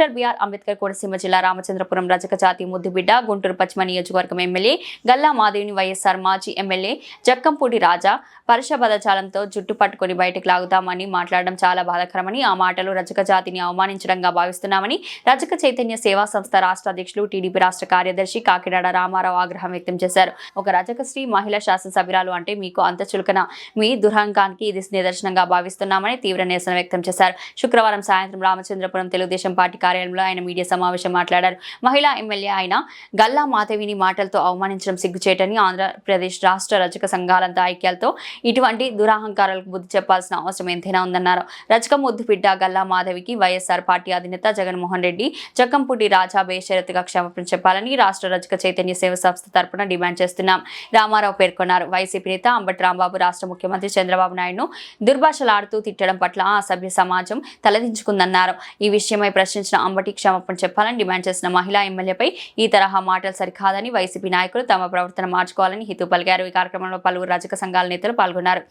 Doctor BR Ambedkar Konaseema జిల్లా రామచంద్రపురం రజక జాతి ముద్దుబిడ్డ గుంటూరు పశ్చిమ నియోజకవర్గం ఎమ్మెల్యే గల్లా మాధవిని వైఎస్ఆర్ మాజీ ఎమ్మెల్యే జక్కంపూడి రాజా పరుష పదజాలంతో జుట్టు పట్టుకుని బయటకు లాగుతామని మాట్లాడడం చాలా బాధాకరమని, ఆ మాటలు రజక జాతిని అవమానించడంగా భావిస్తున్నామని రజక చైతన్య సేవా సంస్థ రాష్ట్ర అధ్యక్షులు టీడీపీ రాష్ట్ర కార్యదర్శి కాకినాడ రామారావు ఆగ్రహం వ్యక్తం చేశారు. ఒక రజక శ్రీ మహిళా శాసనసభ్యురాలు అంటే మీకు అంత చులకన, మీ దురహంకానికి ఇది నిదర్శనంగా భావిస్తున్నామని తీవ్ర నిరసన వ్యక్తం చేశారు. శుక్రవారం సాయంత్రం రామచంద్రపురం తెలుగుదేశం పార్టీ కార్యాలయంలో ఆయన మీడియా సమావేశం మాట్లాడారు. మహిళా ఎమ్మెల్యే ఆయన గల్లా మాధవిని మాటలతో అవమానించడం సిగ్గుచేటని, ఆంధ్రప్రదేశ్ రాష్ట్ర రజక సంఘాలంతా ఐక్యాలతో ఇటువంటి దురహంకారాలకు బుద్ధి చెప్పాల్సిన అవసరం ఎంతైనా ఉందన్నారు. రజక ముద్దుబిడ్డ గల్లా మాధవికి వైఎస్ఆర్ పార్టీ అధినేత జగన్మోహన్ రెడ్డి జక్కంపూడి రాజా బేషరతుగా క్షమాపణ చెప్పాలని రాష్ట్ర రజక చైతన్య సేవ సంస్థ తరపున డిమాండ్ చేస్తున్నాం. రామారావు పేర్కొన్నారు. వైసీపీ నేత అంబటి రాంబాబు రాష్ట్ర ముఖ్యమంత్రి చంద్రబాబు నాయుడును దుర్భాషలాడుతూ తిట్టడం పట్ల ఆ సభ్య సమాజం తలదించుకుందన్నారు. ఈ విషయమై ప్రశ్నించిన అంబటి క్షమాపణ చెప్పాలని డిమాండ్ చేసిన మహిళా ఎమ్మెల్యేపై ఈ తరహా మాటలు సరికాదని, వైసీపీ నాయకులు తమ ప్రవర్తన మార్చుకోవాలని హితవు పలికారు. ఈ కార్యక్రమంలో పలువురు రజక సంఘాల నేతలు పాల్గొన్నారు.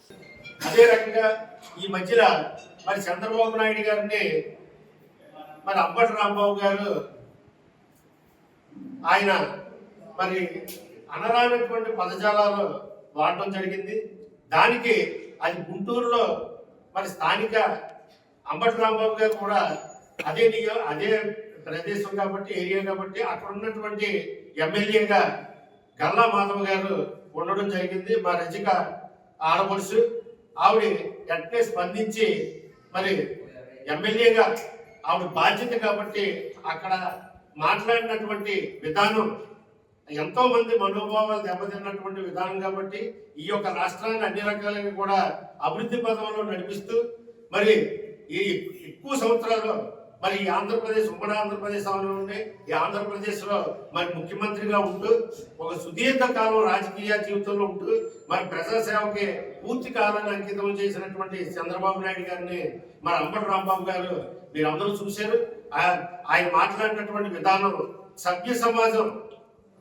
అదే రకంగా ఈ మధ్యలో మరి చంద్రబాబు నాయుడు గారిని మరి అంబటి రాంబాబు గారు ఆయన మరి అనరానటువంటి పదజాలాలు వాడటం జరిగింది. దానికి అది గుంటూరులో మరి స్థానిక అంబటి రాంబాబు గారు కూడా అదే ప్రదేశం కాబట్టి, ఏరియా కాబట్టి అక్కడ ఉన్నటువంటి ఎమ్మెల్యేగా గల్లా మాధవ్ గారు ఉండడం జరిగింది. మా రజిక ఆడపడుచు ఆవిడ వెంటనే స్పందించి మరి ఎమ్మెల్యేగా ఆవిడ బాధ్యత కాబట్టి అక్కడ మాట్లాడినటువంటి విధానం ఎంతో మంది మనోభావాలు దెబ్బతిన్నటువంటి విధానం కాబట్టి ఈ యొక్క రాష్ట్రాన్ని అన్ని రకాలుగా కూడా అభివృద్ధి పథంలో నడిపిస్తూ మరి ఈ ఎక్కువ సంవత్సరాలు మరి ఈ ఆంధ్రప్రదేశ్ ఉమ్మడి ఆంధ్రప్రదేశ్ ఉండి ఈ ఆంధ్రప్రదేశ్లో మరి ముఖ్యమంత్రిగా ఉంటూ ఒక సుదీర్ఘ కాలం రాజకీయ జీవితంలో ఉంటూ మరి ప్రజాసేవకి పూర్తి కాలాన్ని అంకితం చేసినటువంటి చంద్రబాబు నాయుడు గారిని మరి అంబటి రాంబాబు గారు మీరు అందరూ చూశారు. ఆయన మాట్లాడినటువంటి విధానం సభ్య సమాజం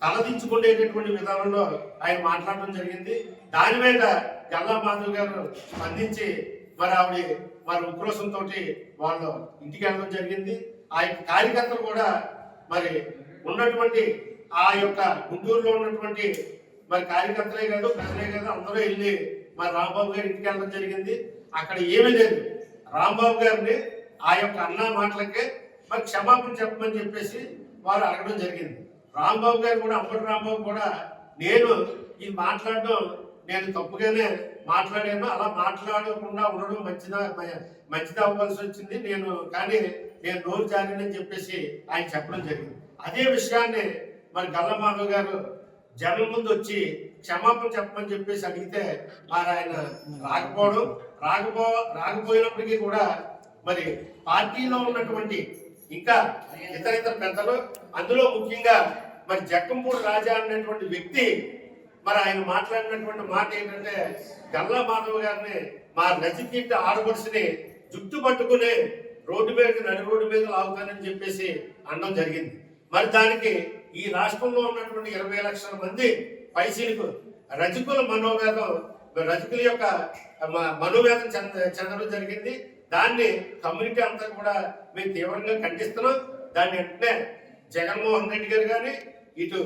తలదించుకునేటటువంటి విధానంలో ఆయన మాట్లాడడం జరిగింది. దాని మీద గల్లా మాధవ్ గారు స్పందించి మరి ఆవిడ మరి ఉక్రోషంతో వాళ్ళు ఇంటికి వెళ్ళడం జరిగింది. ఆ యొక్క కార్యకర్తలు కూడా మరి ఉన్నటువంటి ఆ యొక్క గుంటూరులో ఉన్నటువంటి మరి కార్యకర్తలే కాదు, ప్రజలే కాదు, అందరూ వెళ్ళి మరి రాంబాబు గారి ఇంటికి వెళ్ళడం జరిగింది. అక్కడ ఏమీ లేదు. రాంబాబు గారిని ఆ యొక్క అన్న మాటలకే మరి క్షమాపణ చెప్పమని చెప్పేసి వారు అడగడం జరిగింది. రాంబాబు గారు కూడా అంబటి రాంబాబు కూడా నేను ఇది మాట్లాడడం నేను తప్పుగానే మాట్లాడాను, అలా మాట్లాడకుండా ఉండడం మంచిది అవ్వాల్సి వచ్చింది కానీ నేను నోరు జారినని చెప్పేసి ఆయన చెప్పడం జరిగింది. అదే విషయాన్ని మరి గల్లా మాధవ్ గారు జనం ముందు వచ్చి క్షమాపణ చెప్పమని చెప్పేసి అడిగితే మరి ఆయన రాకపోయినప్పటికీ కూడా మరి పార్టీలో ఉన్నటువంటి ఇంకా ఇతర పెద్దలు, అందులో ముఖ్యంగా మరి జక్కంపూడి రాజా అనేటువంటి వ్యక్తి మరి ఆయన మాట్లాడినటువంటి మాట ఏంటంటే గల్లా మాధవ్ గారిని మా రజకీట్ ఆడపడుచుని జుట్టు పట్టుకుని నడి రోడ్డు మీద లాగుతానని చెప్పేసి అనడం జరిగింది. మరి దానికి ఈ రాష్ట్రంలో ఉన్నటువంటి 20 లక్షల మంది పైసీలకు రజకుల రజకుల యొక్క మనోవేదన చెందడం జరిగింది. దాన్ని కమ్యూనిటీ అంతా కూడా మేము తీవ్రంగా ఖండిస్తున్నాం. దాన్ని వెంటనే జగన్మోహన్ రెడ్డి గారు కానీ ఇటు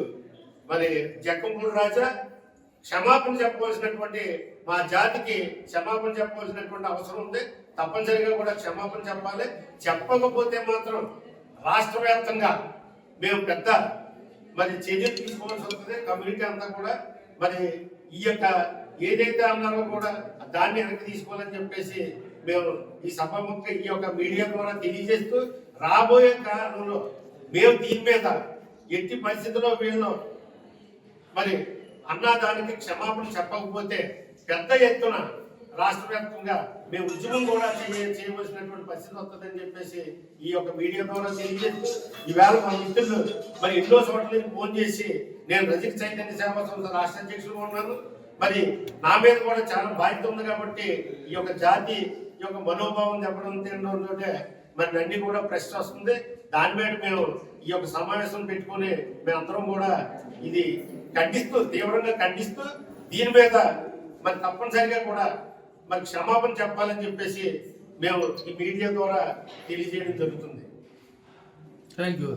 మరి జక్కంపూడి రాజా క్షమాపణ చెప్పవలసినటువంటి మా జాతికి క్షమాపణ చెప్పవలసినటువంటి అవసరం ఉంది. తప్పనిసరిగా కూడా క్షమాపణ చెప్పాలి. చెప్పకపోతే మాత్రం రాష్ట్ర వ్యాప్తంగా మేము పెద్ద మరి చర్యలు తీసుకోవాల్సి వస్తుంది. కమ్యూనిటీ అంతా కూడా మరి ఈ యొక్క ఏదైతే అన్నారో కూడా దాన్ని వెనక్కి తీసుకోవాలని చెప్పేసి మేము ఈ సభాముఖంగా ఈ యొక్క మీడియా ద్వారా తెలియజేస్తూ రాబోయే కాలంలో మేము దీని మీద ఎట్టి పరిస్థితుల్లో వీళ్ళు మరి అన్నదానికి క్షమాపణ చెప్పకపోతే పెద్ద ఎత్తున రాష్ట్ర వ్యాప్తంగా మేము ఉద్యమం కూడా చేయవలసినటువంటి పరిస్థితి వస్తుందని చెప్పేసి ఈ యొక్క మీడియా ద్వారా తెలియజేస్తూ ఈవేళ మా మిత్రులు మరి ఎన్నో చోట్ల ఫోన్ చేసి నేను రజక చైతన్య సేవా సంస్థ రాష్ట్ర అధ్యక్షులుగా ఉన్నాను, మరి నా మీద కూడా చాలా బాధ్యత ఉంది కాబట్టి ఈ యొక్క జాతి ఈ యొక్క మనోభావం దెబ్బతింటే మరి అన్ని కూడా ప్రశ్న వస్తుంది. దాని మీద మేము ఈ యొక్క సమావేశం పెట్టుకుని మేమందరం కూడా ఇది తీవ్రంగా ఖండిస్తూ దీని మీద మరి తప్పనిసరిగా కూడా మరి క్షమాపణ చెప్పాలని చెప్పేసి మేము ఈ మీడియా ద్వారా తెలియజేయడం జరుగుతుంది. Thank you.